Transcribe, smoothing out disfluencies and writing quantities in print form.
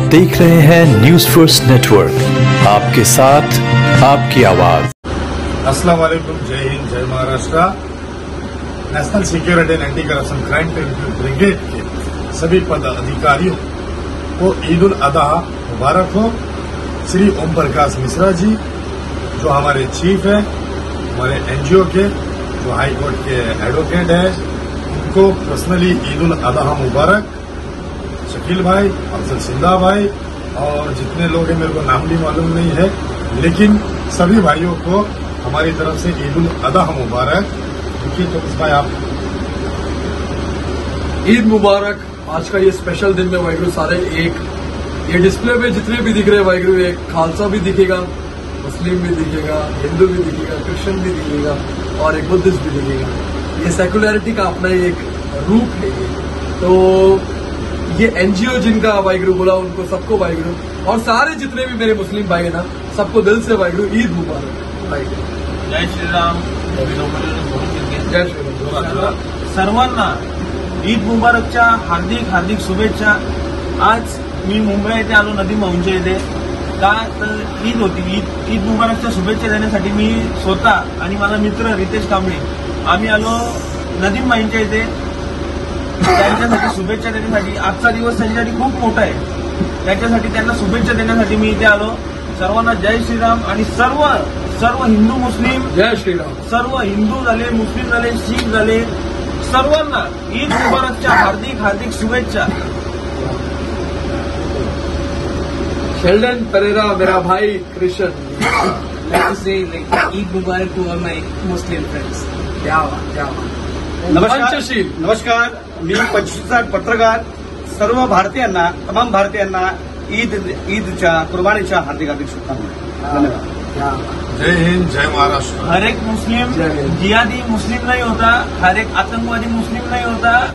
देख रहे हैं न्यूज फर्स्ट नेटवर्क, आपके साथ आपकी आवाज। अस्सलाम वालेकुम, जय हिंद, जय Maharashtra. National security and anti corruption crime brigade के सभी पदाधिकारियों को ईद उल अजहा मुबारक हो। श्री ओम प्रकाश मिश्रा जी जो हमारे चीफ है, हमारे एनजीओ के जो हाई कोर्ट के एडवोकेट है, उनको पर्सनली ईद उल अजहा मुबारक। शकील भाई, अफजल सिंधा भाई और जितने लोग हैं मेरे को नाम भी मालूम नहीं है, लेकिन सभी भाइयों को हमारी तरफ से ईद उल अजहा मुबारक। देखिए तो भाई आप ईद मुबारक। आज का ये स्पेशल दिन में वाहिगुरु सारे एक ये डिस्प्ले पे जितने भी दिख रहे हैं वाहिगुरु, एक खालसा भी दिखेगा, मुस्लिम भी दिखेगा, हिंदू भी दिखेगा, क्रिश्चियन भी दिखेगा और एक बुद्धिस्ट भी दिखेगा। ये सेकुलरिटी का अपना एक रूप है ये। तो ये एनजीओ जिनका वाहिगुरु बोला उनको सबको वाहिगुरु, और सारे जितने भी मेरे मुस्लिम भाई है ना, सबको दिल से वाहिगुरु ईद मुबारक वाहिगुरु। जय श्रीराम, जय श्रीराम। सर्वांना ईद मुबारकच्या हार्दिक हार्दिक शुभेच्छा। आज मी मुंबई येथे आलो, नदीम भाऊंच्या येथे का तर ईद होती। ईद मुबारकच्या शुभेच्छा देण्यासाठी मी स्वतः आणि माझा मित्र रितेश कांबळे आम्ही आलो नदीम भाईंच्या येथे त्यांच्यासाठी शुभेच्छा देण्यासाठी। आजचा दिवस त्यांच्यासाठी खूप मोठा आहे, त्याच्यासाठी त्यांना शुभेच्छा देण्यासाठी मी इथे आलो। सर्वांना जय श्रीराम आणि सर्व हिंदू मुस्लिम जय श्रीराम। सर्व हिंदू झाले, मुस्लिम झाले, शीख झाले, सर्वांना ईद मुबारकच्या हार्दिक हार्दिक शुभेच्छा। शेल्डन परेरा मेरा भाई Christian. like to say like Eid Mubarak to all my Muslim friends. क्या बात, क्या बात। नमस्कार, नमस्कार। मी 25 पत्रकार सर्व भारतीयांना, तमाम भारतीयांना ईदच्या कुर्बानीच्या हार्दिक हार्दिक शुभकामना। धन्यवाद। जय हिंद, जय महाराष्ट्र। हर एक मुस्लिम जिहादी मुस्लिम नहीं होता, हर एक आतंकवादी मुस्लिम नहीं होता।